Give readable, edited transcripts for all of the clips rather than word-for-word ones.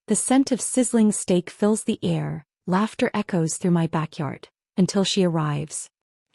The scent of sizzling steak fills the air, laughter echoes through my backyard, until she arrives.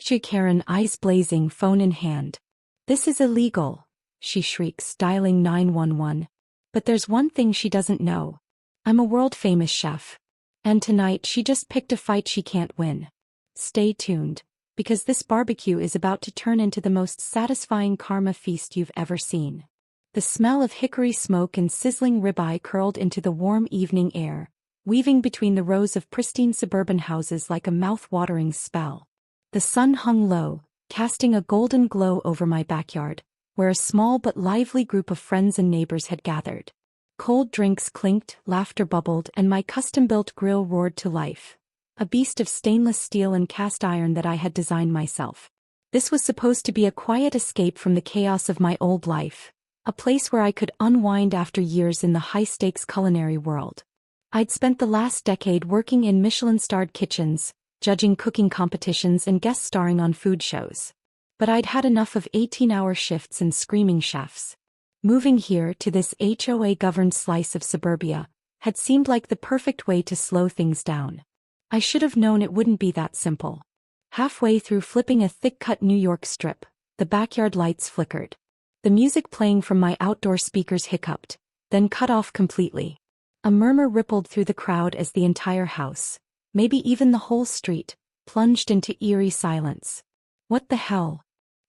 HOA Karen, eyes blazing, phone in hand. "This is illegal," she shrieks, dialing 911. But there's one thing she doesn't know. I'm a world-famous chef. And tonight she just picked a fight she can't win. Stay tuned, because this barbecue is about to turn into the most satisfying karma feast you've ever seen. The smell of hickory smoke and sizzling ribeye curled into the warm evening air, weaving between the rows of pristine suburban houses like a mouth-watering spell. The sun hung low, casting a golden glow over my backyard, where a small but lively group of friends and neighbors had gathered. Cold drinks clinked, laughter bubbled, and my custom-built grill roared to life. A beast of stainless steel and cast iron that I had designed myself. This was supposed to be a quiet escape from the chaos of my old life, a place where I could unwind after years in the high-stakes culinary world. I'd spent the last decade working in Michelin-starred kitchens, judging cooking competitions and guest starring on food shows. But I'd had enough of 18-hour shifts and screaming chefs. Moving here to this HOA-governed slice of suburbia had seemed like the perfect way to slow things down. I should have known it wouldn't be that simple. Halfway through flipping a thick-cut New York strip, the backyard lights flickered. The music playing from my outdoor speakers hiccuped, then cut off completely. A murmur rippled through the crowd as the entire house, maybe even the whole street, plunged into eerie silence. "What the hell?"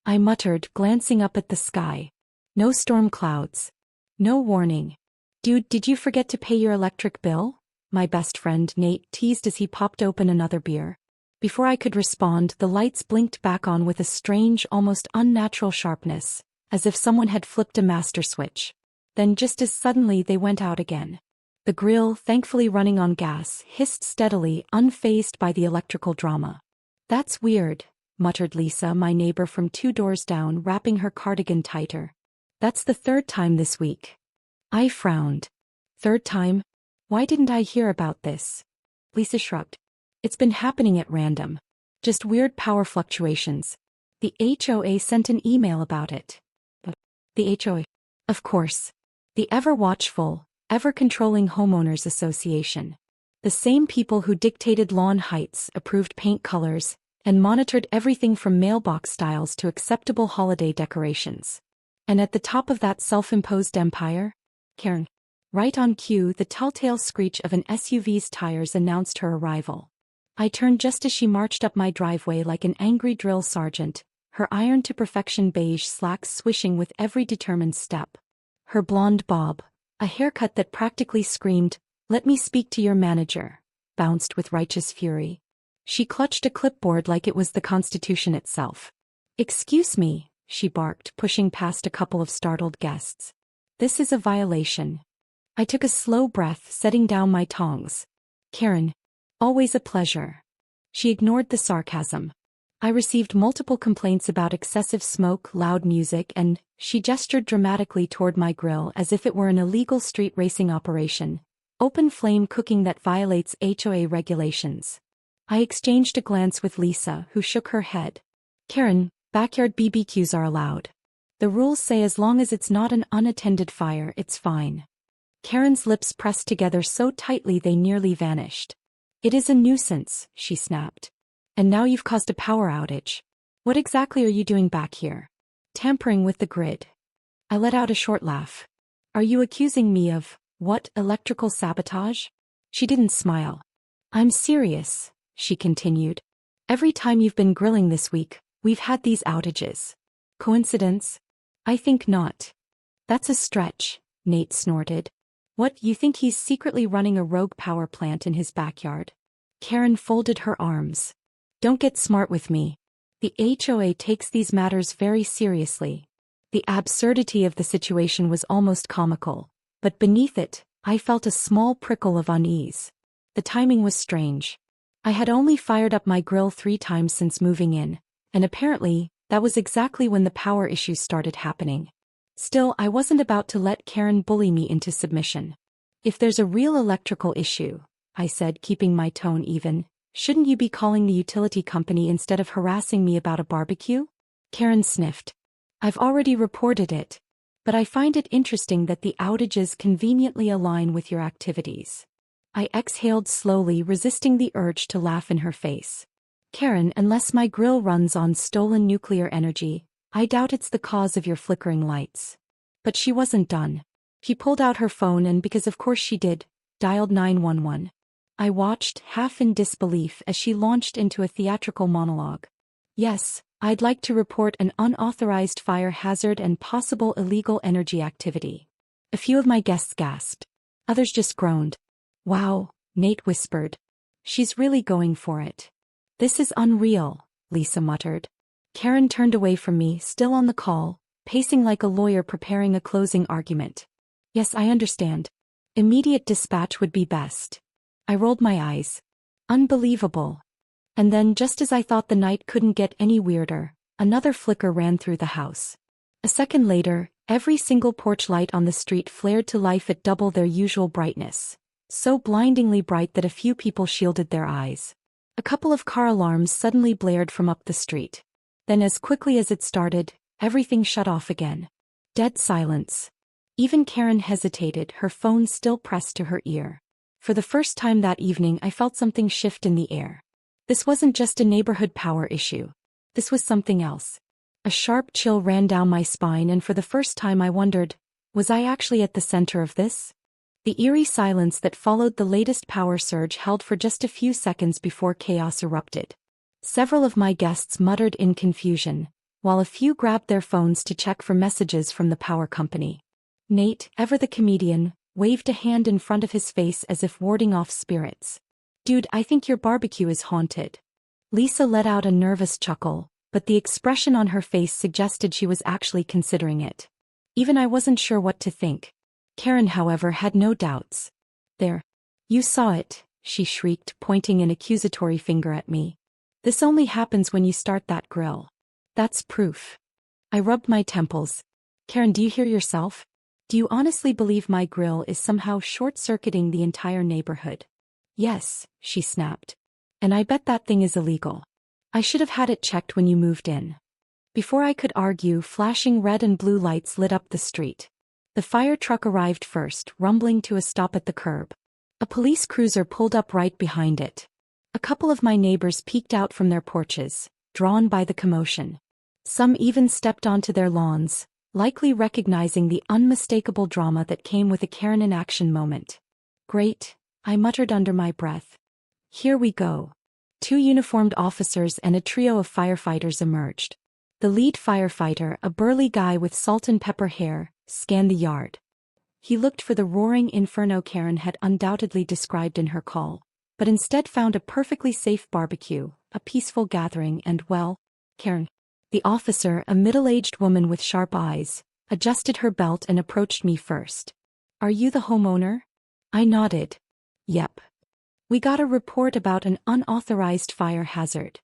I muttered, glancing up at the sky. No storm clouds. No warning. "Dude, did you forget to pay your electric bill?" my best friend Nate teased as he popped open another beer. Before I could respond, the lights blinked back on with a strange, almost unnatural sharpness, as if someone had flipped a master switch. Then just as suddenly they went out again. The grill, thankfully running on gas, hissed steadily, unfazed by the electrical drama. "That's weird," muttered Lisa, my neighbor from 2 doors down, wrapping her cardigan tighter. "That's the 3rd time this week." I frowned. "3rd time? Why didn't I hear about this?" Lisa shrugged. "It's been happening at random. Just weird power fluctuations. The HOA sent an email about it." The HOA? Of course. The ever-watchful, ever-controlling homeowners association. The same people who dictated lawn heights, approved paint colors, and monitored everything from mailbox styles to acceptable holiday decorations. And at the top of that self-imposed empire? Karen. Right on cue, the telltale screech of an SUV's tires announced her arrival. I turned just as she marched up my driveway like an angry drill sergeant, her iron-to-perfection beige slacks swishing with every determined step. Her blonde bob, a haircut that practically screamed, "Let me speak to your manager," bounced with righteous fury. She clutched a clipboard like it was the Constitution itself. "Excuse me," she barked, pushing past a couple of startled guests. "This is a violation." I took a slow breath, setting down my tongs. "Karen, always a pleasure." She ignored the sarcasm. "I received multiple complaints about excessive smoke, loud music, and," she gestured dramatically toward my grill as if it were an illegal street racing operation, "open flame cooking that violates HOA regulations." I exchanged a glance with Lisa, who shook her head. "Karen, backyard BBQs are allowed. The rules say as long as it's not an unattended fire, it's fine." Karen's lips pressed together so tightly they nearly vanished. "It is a nuisance," she snapped. "And now you've caused a power outage. What exactly are you doing back here?" "Tampering with the grid." I let out a short laugh. "Are you accusing me of, what, electrical sabotage?" She didn't smile. "I'm serious," she continued. "Every time you've been grilling this week, we've had these outages. Coincidence? I think not." "That's a stretch," Nate snorted. "What, you think he's secretly running a rogue power plant in his backyard?" Karen folded her arms. "Don't get smart with me. The HOA takes these matters very seriously." The absurdity of the situation was almost comical, but beneath it, I felt a small prickle of unease. The timing was strange. I had only fired up my grill 3 times since moving in, and apparently, that was exactly when the power issues started happening. Still, I wasn't about to let Karen bully me into submission. "If there's a real electrical issue," I said, keeping my tone even, "shouldn't you be calling the utility company instead of harassing me about a barbecue?" Karen sniffed. "I've already reported it." But I find it interesting that the outages conveniently align with your activities. I exhaled slowly, resisting the urge to laugh in her face. Karen, unless my grill runs on stolen nuclear energy, I doubt it's the cause of your flickering lights. But she wasn't done. She pulled out her phone and, because of course she did, dialed 911. I watched, half in disbelief, as she launched into a theatrical monologue. Yes, I'd like to report an unauthorized fire hazard and possible illegal energy activity. A few of my guests gasped. Others just groaned. Wow, Nate whispered. She's really going for it. This is unreal, Lisa muttered. Karen turned away from me, still on the call, pacing like a lawyer preparing a closing argument. Yes, I understand. Immediate dispatch would be best. I rolled my eyes. Unbelievable. And then, just as I thought the night couldn't get any weirder, another flicker ran through the house. A second later, every single porch light on the street flared to life at double their usual brightness, so blindingly bright that a few people shielded their eyes. A couple of car alarms suddenly blared from up the street. Then, as quickly as it started, everything shut off again. Dead silence. Even Karen hesitated, her phone still pressed to her ear. For the first time that evening, I felt something shift in the air. This wasn't just a neighborhood power issue. This was something else. A sharp chill ran down my spine, and for the first time I wondered, was I actually at the center of this? The eerie silence that followed the latest power surge held for just a few seconds before chaos erupted. Several of my guests muttered in confusion, while a few grabbed their phones to check for messages from the power company. Nate, ever the comedian, waved a hand in front of his face as if warding off spirits. Dude, I think your barbecue is haunted. Lisa let out a nervous chuckle, but the expression on her face suggested she was actually considering it. Even I wasn't sure what to think. Karen, however, had no doubts. There. You saw it, she shrieked, pointing an accusatory finger at me. This only happens when you start that grill. That's proof. I rubbed my temples. Karen, do you hear yourself? Do you honestly believe my grill is somehow short-circuiting the entire neighborhood? Yes, she snapped. And I bet that thing is illegal. I should have had it checked when you moved in. Before I could argue, flashing red and blue lights lit up the street. The fire truck arrived first, rumbling to a stop at the curb. A police cruiser pulled up right behind it. A couple of my neighbors peeked out from their porches, drawn by the commotion. Some even stepped onto their lawns, likely recognizing the unmistakable drama that came with a Karen in action moment. Great, I muttered under my breath. Here we go. 2 uniformed officers and a trio of firefighters emerged. The lead firefighter, a burly guy with salt and pepper hair, scanned the yard. He looked for the roaring inferno Karen had undoubtedly described in her call, but instead found a perfectly safe barbecue, a peaceful gathering, and, well, Karen. The officer, a middle-aged woman with sharp eyes, adjusted her belt and approached me first. Are you the homeowner? I nodded. Yep. We got a report about an unauthorized fire hazard.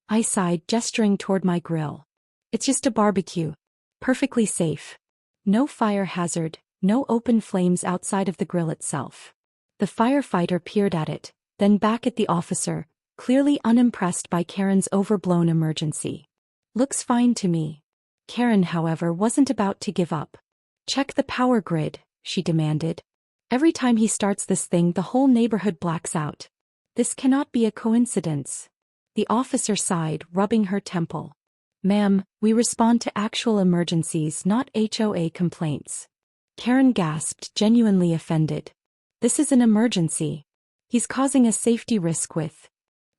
I sighed, gesturing toward my grill. It's just a barbecue. Perfectly safe. No fire hazard, no open flames outside of the grill itself. The firefighter peered at it, then back at the officer, clearly unimpressed by Karen's overblown emergency. Looks fine to me. Karen, however, wasn't about to give up. Check the power grid, she demanded. Every time he starts this thing, the whole neighborhood blacks out. This cannot be a coincidence. The officer sighed, rubbing her temple. Ma'am, we respond to actual emergencies, not HOA complaints. Karen gasped, genuinely offended. This is an emergency. He's causing a safety risk with.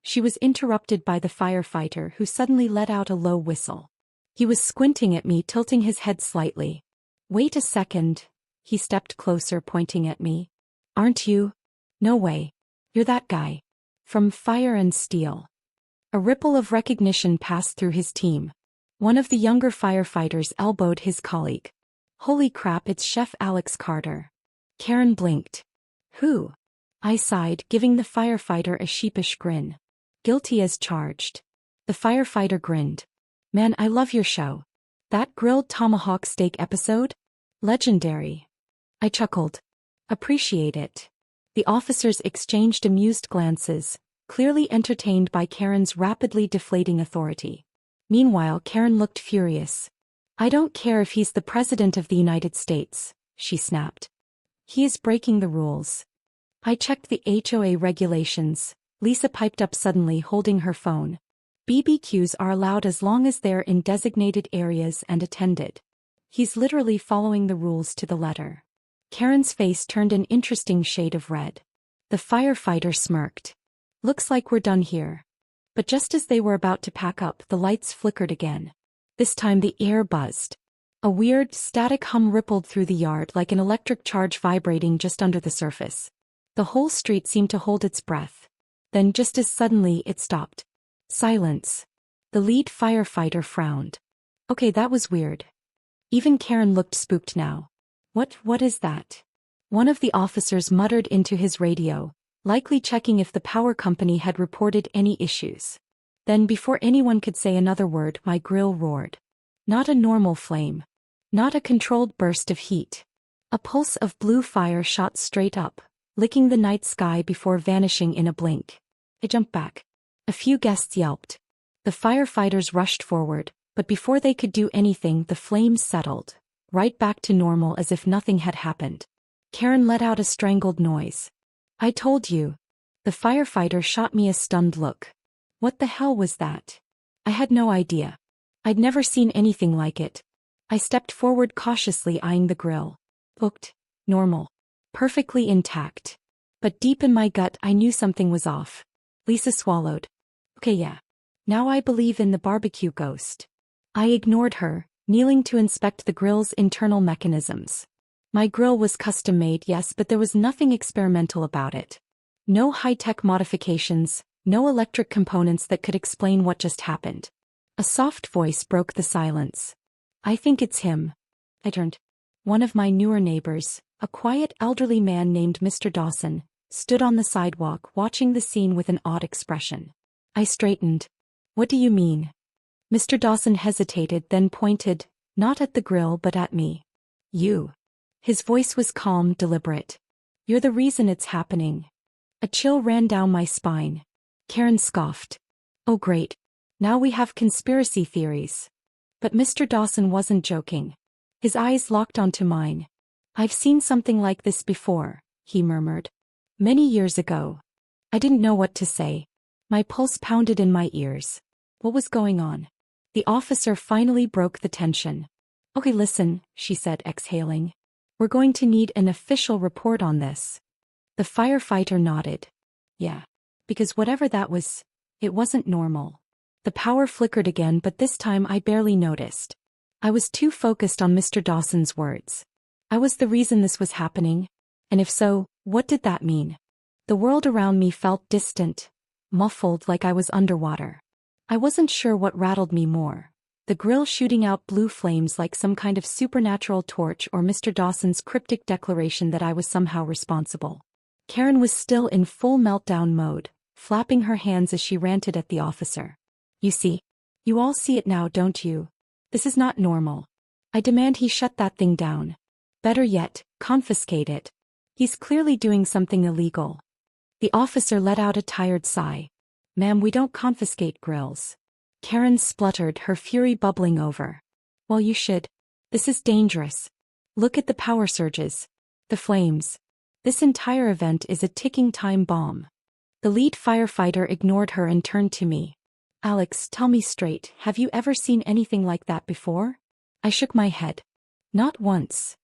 She was interrupted by the firefighter, who suddenly let out a low whistle. He was squinting at me, tilting his head slightly. Wait a second. He stepped closer, pointing at me. Aren't you? No way. You're that guy. From Fire and Steel. A ripple of recognition passed through his team. One of the younger firefighters elbowed his colleague. Holy crap, it's Chef Alex Carter. Karen blinked. Who? I sighed, giving the firefighter a sheepish grin. Guilty as charged. The firefighter grinned. Man, I love your show. That grilled tomahawk steak episode? Legendary. I chuckled. Appreciate it. The officers exchanged amused glances, clearly entertained by Karen's rapidly deflating authority. Meanwhile, Karen looked furious. I don't care if he's the President of the United States, she snapped. He is breaking the rules. I checked the HOA regulations, Lisa piped up suddenly, holding her phone. BBQs are allowed as long as they're in designated areas and attended. He's literally following the rules to the letter. Karen's face turned an interesting shade of red. The firefighter smirked. Looks like we're done here. But just as they were about to pack up, the lights flickered again. This time the air buzzed. A weird, static hum rippled through the yard like an electric charge vibrating just under the surface. The whole street seemed to hold its breath. Then just as suddenly it stopped. Silence. The lead firefighter frowned. Okay, that was weird. Even Karen looked spooked now. What is that? One of the officers muttered into his radio, likely checking if the power company had reported any issues. Then before anyone could say another word, my grill roared. Not a normal flame. Not a controlled burst of heat. A pulse of blue fire shot straight up, licking the night sky before vanishing in a blink. I jumped back. A few guests yelped. The firefighters rushed forward, but before they could do anything, the flames settled, right back to normal as if nothing had happened. Karen let out a strangled noise. I told you. The firefighter shot me a stunned look. What the hell was that? I had no idea. I'd never seen anything like it. I stepped forward cautiously, eyeing the grill. Looked normal. Perfectly intact. But deep in my gut I knew something was off. Lisa swallowed. Okay, yeah. Now I believe in the barbecue ghost. I ignored her, kneeling to inspect the grill's internal mechanisms. My grill was custom-made, yes, but there was nothing experimental about it. No high-tech modifications, no electric components that could explain what just happened. A soft voice broke the silence. I think it's him. I turned. One of my newer neighbors, a quiet elderly man named Mr. Dawson, stood on the sidewalk watching the scene with an odd expression. I straightened. What do you mean? Mr. Dawson hesitated, then pointed, not at the grill but at me. You. His voice was calm, deliberate. You're the reason it's happening. A chill ran down my spine. Karen scoffed. Oh great. Now we have conspiracy theories. But Mr. Dawson wasn't joking. His eyes locked onto mine. I've seen something like this before, he murmured. Many years ago. I didn't know what to say. My pulse pounded in my ears. What was going on? The officer finally broke the tension. Okay, listen, she said, exhaling. We're going to need an official report on this. The firefighter nodded. Yeah. Because whatever that was, it wasn't normal. The power flickered again, but this time I barely noticed. I was too focused on Mr. Dawson's words. I was the reason this was happening. And if so, what did that mean? The world around me felt distant, muffled, like I was underwater. I wasn't sure what rattled me more. The grill shooting out blue flames like some kind of supernatural torch, or Mr. Dawson's cryptic declaration that I was somehow responsible. Karen was still in full meltdown mode, flapping her hands as she ranted at the officer. You see? You all see it now, don't you? This is not normal. I demand he shut that thing down. Better yet, confiscate it. He's clearly doing something illegal. The officer let out a tired sigh. Ma'am, we don't confiscate grills. Karen spluttered, her fury bubbling over. Well, you should. This is dangerous. Look at the power surges. The flames. This entire event is a ticking time bomb. The lead firefighter ignored her and turned to me. Alex, tell me straight, have you ever seen anything like that before? I shook my head. Not once.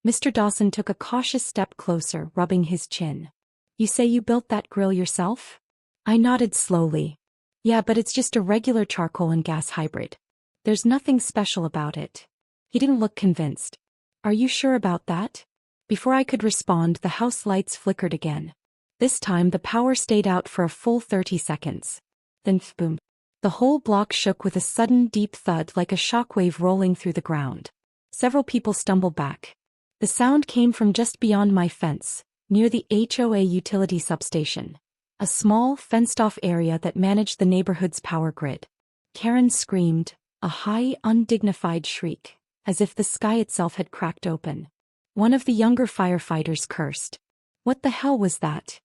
Mr. Dawson took a cautious step closer, rubbing his chin. You say you built that grill yourself? I nodded slowly. Yeah, but it's just a regular charcoal and gas hybrid. There's nothing special about it. He didn't look convinced. Are you sure about that? Before I could respond, the house lights flickered again. This time the power stayed out for a full 30 seconds. Then boom. The whole block shook with a sudden deep thud, like a shockwave rolling through the ground. Several people stumbled back. The sound came from just beyond my fence, near the HOA utility substation. A small, fenced-off area that managed the neighborhood's power grid. Karen screamed, a high, undignified shriek, as if the sky itself had cracked open. One of the younger firefighters cursed. What the hell was that?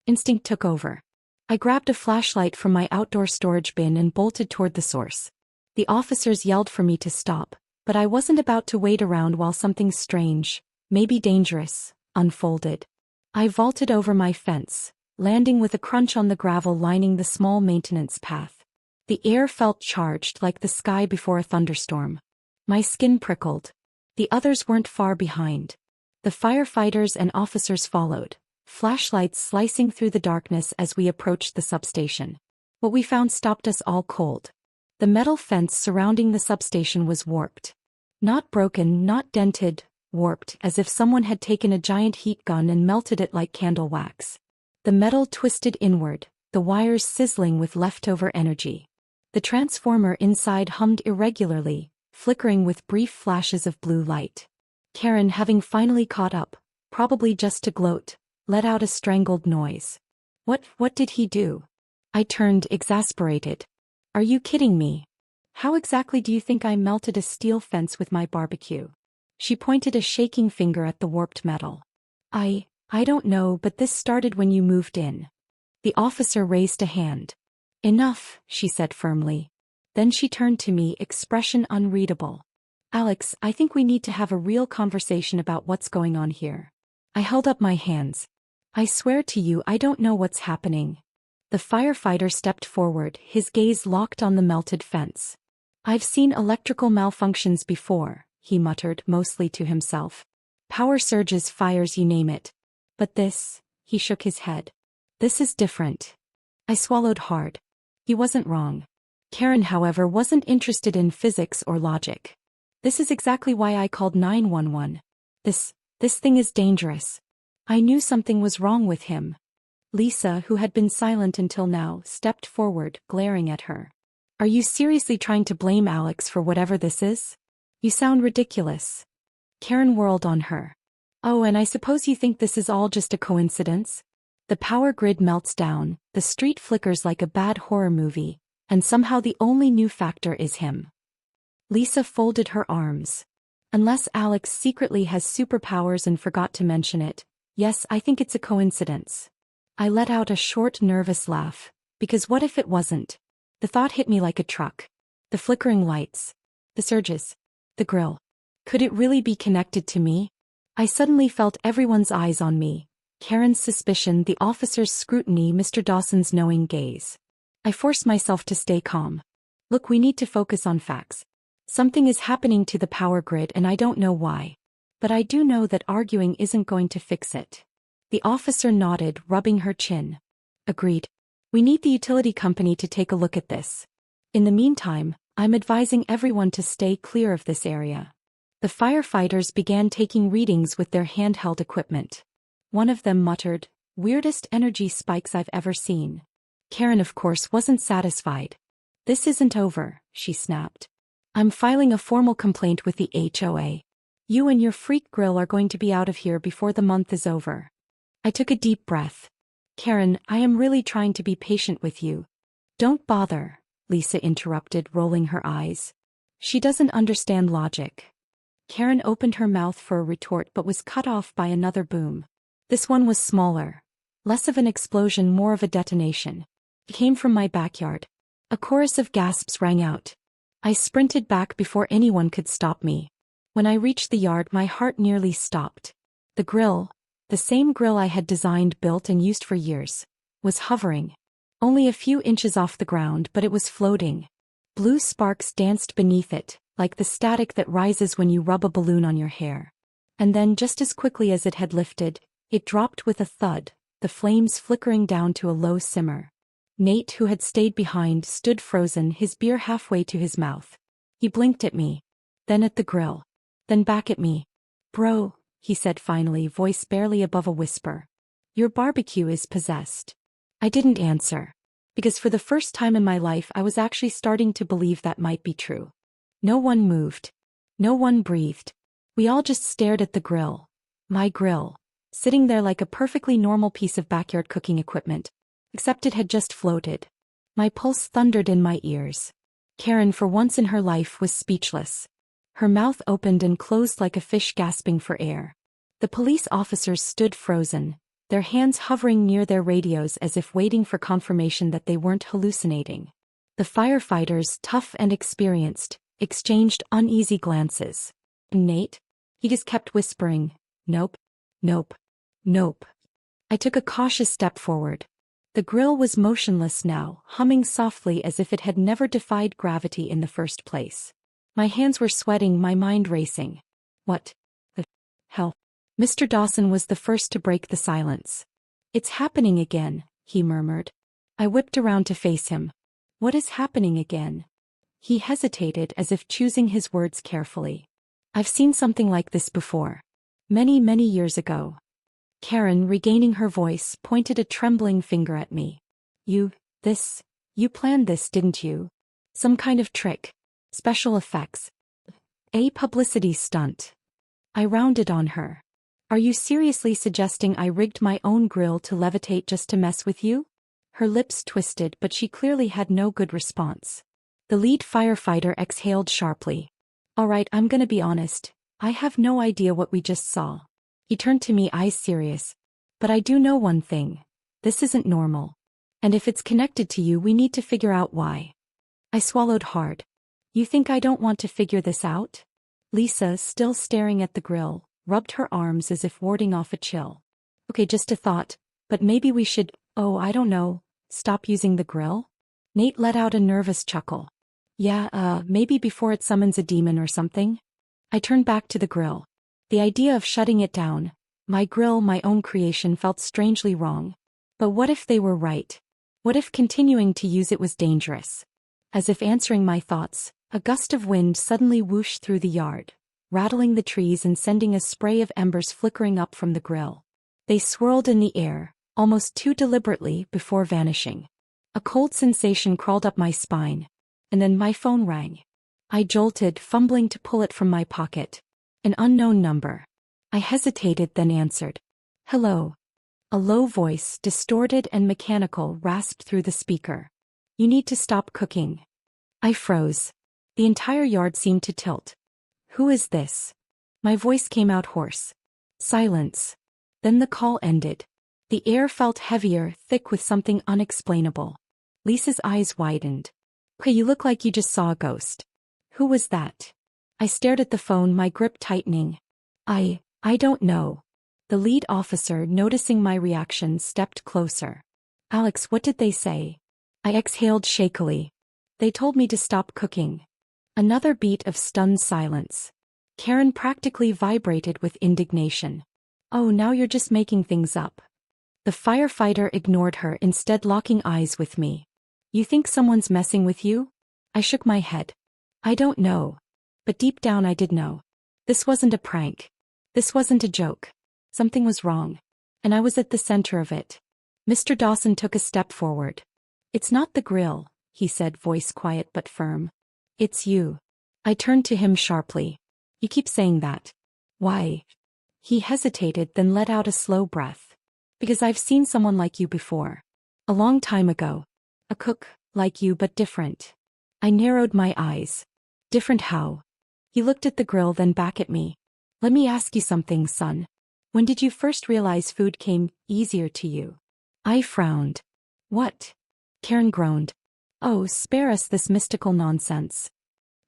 Instinct took over. I grabbed a flashlight from my outdoor storage bin and bolted toward the source. The officers yelled for me to stop, But I wasn't about to wait around while something strange, maybe dangerous, unfolded. I vaulted over my fence, landing with a crunch on the gravel lining the small maintenance path. The air felt charged like the sky before a thunderstorm. My skin prickled. The others weren't far behind. The firefighters and officers followed, flashlights slicing through the darkness as we approached the substation. What we found stopped us all cold. The metal fence surrounding the substation was warped. Not broken, not dented, warped as if someone had taken a giant heat gun and melted it like candle wax. The metal twisted inward, the wires sizzling with leftover energy. The transformer inside hummed irregularly, flickering with brief flashes of blue light. Karen, having finally caught up, probably just to gloat, let out a strangled noise. What did he do? I turned, exasperated. Are you kidding me? How exactly do you think I melted a steel fence with my barbecue? She pointed a shaking finger at the warped metal. I don't know, but this started when you moved in. The officer raised a hand. Enough, she said firmly. Then she turned to me, expression unreadable. Alex, I think we need to have a real conversation about what's going on here. I held up my hands. I swear to you, I don't know what's happening. The firefighter stepped forward, his gaze locked on the melted fence. I've seen electrical malfunctions before, he muttered, mostly to himself. Power surges, fires, you name it. But this, he shook his head. This is different. I swallowed hard. He wasn't wrong. Karen, however, wasn't interested in physics or logic. This is exactly why I called 911. This thing is dangerous. I knew something was wrong with him. Lisa, who had been silent until now, stepped forward, glaring at her. Are you seriously trying to blame Alex for whatever this is? You sound ridiculous. Karen whirled on her. Oh, and I suppose you think this is all just a coincidence? The power grid melts down, the street flickers like a bad horror movie, and somehow the only new factor is him. Lisa folded her arms. Unless Alex secretly has superpowers and forgot to mention it, yes, I think it's a coincidence. I let out a short, nervous laugh, because what if it wasn't? The thought hit me like a truck. The flickering lights. The surges. The grill. Could it really be connected to me? I suddenly felt everyone's eyes on me. Karen's suspicion, the officer's scrutiny, Mr. Dawson's knowing gaze. I forced myself to stay calm. Look, we need to focus on facts. Something is happening to the power grid and I don't know why. But I do know that arguing isn't going to fix it. The officer nodded, rubbing her chin. Agreed. We need the utility company to take a look at this. In the meantime, I'm advising everyone to stay clear of this area. The firefighters began taking readings with their handheld equipment. One of them muttered, "Weirdest energy spikes I've ever seen." Karen, of course, wasn't satisfied. "This isn't over," she snapped. "I'm filing a formal complaint with the HOA. You and your freak grill are going to be out of here before the month is over." I took a deep breath. "Karen, I am really trying to be patient with you." "Don't bother," Lisa interrupted, rolling her eyes. "She doesn't understand logic." Karen opened her mouth for a retort but was cut off by another boom. This one was smaller. Less of an explosion, more of a detonation. It came from my backyard. A chorus of gasps rang out. I sprinted back before anyone could stop me. When I reached the yard, my heart nearly stopped. The grill, the same grill I had designed, built and used for years, was hovering. Only a few inches off the ground, but it was floating. Blue sparks danced beneath it, like the static that rises when you rub a balloon on your hair. And then, just as quickly as it had lifted, it dropped with a thud, the flames flickering down to a low simmer. Nate, who had stayed behind, stood frozen, his beer halfway to his mouth. He blinked at me, then at the grill, then back at me. "Bro," he said finally, voice barely above a whisper. "Your barbecue is possessed." I didn't answer, because for the first time in my life I was actually starting to believe that might be true. No one moved. No one breathed. We all just stared at the grill. My grill, sitting there like a perfectly normal piece of backyard cooking equipment, except it had just floated. My pulse thundered in my ears. Karen, for once in her life, was speechless. Her mouth opened and closed like a fish gasping for air. The police officers stood frozen, their hands hovering near their radios as if waiting for confirmation that they weren't hallucinating. The firefighters, tough and experienced, exchanged uneasy glances. Nate? He just kept whispering, "Nope, nope, nope." I took a cautious step forward. The grill was motionless now, humming softly as if it had never defied gravity in the first place. My hands were sweating, my mind racing. What the hell? Mr. Dawson was the first to break the silence. "It's happening again," he murmured. I whipped around to face him. "What is happening again?" He hesitated as if choosing his words carefully. "I've seen something like this before. Many, many years ago." Karen, regaining her voice, pointed a trembling finger at me. You planned this, didn't you? Some kind of trick. Special effects. A publicity stunt." I rounded on her. "Are you seriously suggesting I rigged my own grill to levitate just to mess with you?" Her lips twisted, but she clearly had no good response. The lead firefighter exhaled sharply. "All right, I'm gonna be honest. I have no idea what we just saw." He turned to me, eyes serious. "But I do know one thing. This isn't normal. And if it's connected to you, we need to figure out why." I swallowed hard. "You think I don't want to figure this out?" Lisa, still staring at the grill, rubbed her arms as if warding off a chill. "Okay, just a thought, but maybe we should, I don't know, stop using the grill?" Nate let out a nervous chuckle. "Yeah, maybe before it summons a demon or something." I turned back to the grill. The idea of shutting it down, my grill, my own creation, felt strangely wrong. But what if they were right? What if continuing to use it was dangerous? As if answering my thoughts, a gust of wind suddenly whooshed through the yard, rattling the trees and sending a spray of embers flickering up from the grill. They swirled in the air, almost too deliberately, before vanishing. A cold sensation crawled up my spine, and then my phone rang. I jolted, fumbling to pull it from my pocket. An unknown number. I hesitated, then answered. "Hello." A low voice, distorted and mechanical, rasped through the speaker. "You need to stop cooking." I froze. The entire yard seemed to tilt. "Who is this?" My voice came out hoarse. Silence. Then the call ended. The air felt heavier, thick with something unexplainable. Lisa's eyes widened. "Okay, you look like you just saw a ghost." "Who was that?" I stared at the phone, my grip tightening. I don't know." The lead officer, noticing my reaction, stepped closer. "Alex, what did they say?" I exhaled shakily. "They told me to stop cooking." Another beat of stunned silence. Karen practically vibrated with indignation. "Oh, now you're just making things up." The firefighter ignored her, instead locking eyes with me. "You think someone's messing with you?" I shook my head. "I don't know. But deep down I did know. This wasn't a prank. This wasn't a joke. Something was wrong. And I was at the center of it." Mr. Dawson took a step forward. "It's not the grill," he said, voice quiet but firm. "It's you." I turned to him sharply. "You keep saying that. Why?" He hesitated, then let out a slow breath. "Because I've seen someone like you before. A long time ago. A cook, like you, but different." I narrowed my eyes. "Different how?" He looked at the grill, then back at me. "Let me ask you something, son. When did you first realize food came easier to you?" I frowned. "What?" Karen groaned. "Oh, spare us this mystical nonsense."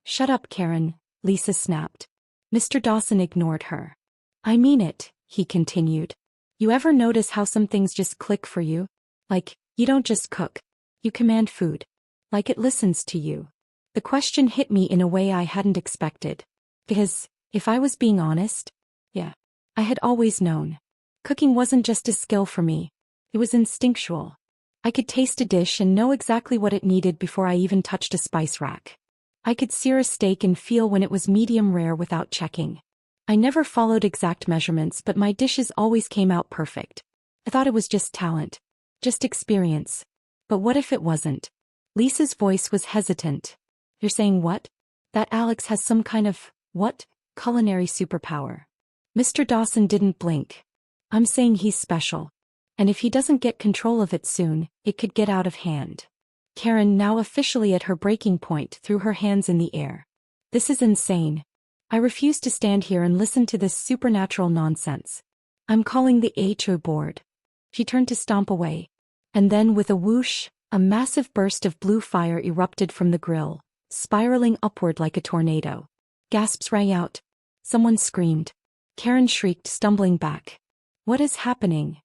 "Shut up, Karen," Lisa snapped. Mr. Dawson ignored her. "I mean it," he continued. "You ever notice how some things just click for you? Like, you don't just cook. You command food. Like it listens to you." The question hit me in a way I hadn't expected. Because, if I was being honest, yeah, I had always known. Cooking wasn't just a skill for me. It was instinctual. I could taste a dish and know exactly what it needed before I even touched a spice rack. I could sear a steak and feel when it was medium rare without checking. I never followed exact measurements, but my dishes always came out perfect. I thought it was just talent. Just experience. But what if it wasn't? Lisa's voice was hesitant. "You're saying what? That Alex has some kind of, what, culinary superpower?" Mr. Dawson didn't blink. "I'm saying he's special. And if he doesn't get control of it soon, it could get out of hand." Karen, now officially at her breaking point, threw her hands in the air. "This is insane. I refuse to stand here and listen to this supernatural nonsense. I'm calling the HOA board." She turned to stomp away. And then, with a whoosh, a massive burst of blue fire erupted from the grill, spiraling upward like a tornado. Gasps rang out. Someone screamed. Karen shrieked, stumbling back. What is happening?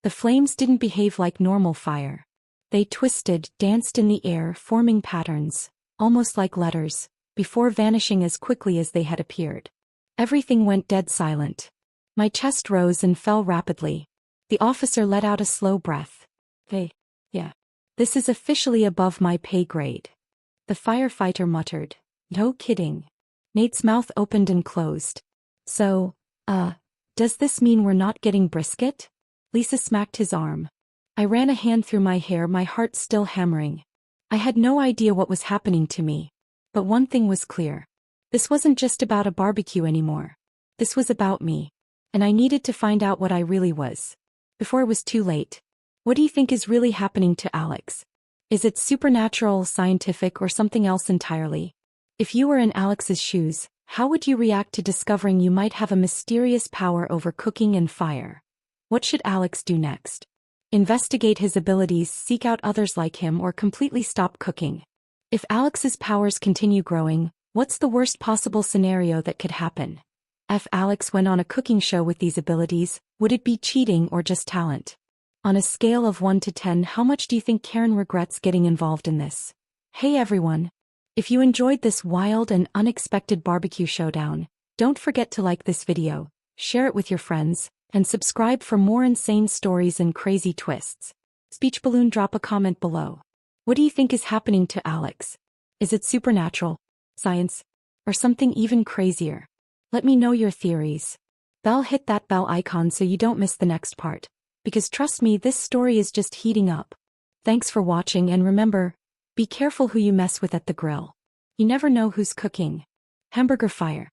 The flames didn't behave like normal fire. They twisted, danced in the air, forming patterns, almost like letters, before vanishing as quickly as they had appeared. Everything went dead silent. My chest rose and fell rapidly. The officer let out a slow breath. Hey, yeah. This is officially above my pay grade. The firefighter muttered. No kidding. Nate's mouth opened and closed. So, does this mean we're not getting brisket? Lisa smacked his arm. I ran a hand through my hair, my heart still hammering. I had no idea what was happening to me. But one thing was clear. This wasn't just about a barbecue anymore. This was about me. And I needed to find out what I really was. Before it was too late. What do you think is really happening to Alex? Is it supernatural, scientific, or something else entirely? If you were in Alex's shoes, how would you react to discovering you might have a mysterious power over cooking and fire? What should Alex do next? Investigate his abilities, seek out others like him, or completely stop cooking? If Alex's powers continue growing, what's the worst possible scenario that could happen? If Alex went on a cooking show with these abilities, would it be cheating or just talent? On a scale of 1 to 10, how much do you think Karen regrets getting involved in this? Hey everyone! If you enjoyed this wild and unexpected barbecue showdown, don't forget to like this video, share it with your friends, and subscribe for more insane stories and crazy twists. Speech balloon, drop a comment below. What do you think is happening to Alex? Is it supernatural, science, or something even crazier? Let me know your theories. Hit that bell icon so you don't miss the next part. Because trust me, this story is just heating up. Thanks for watching, and remember, be careful who you mess with at the grill. You never know who's cooking. Hamburger fire.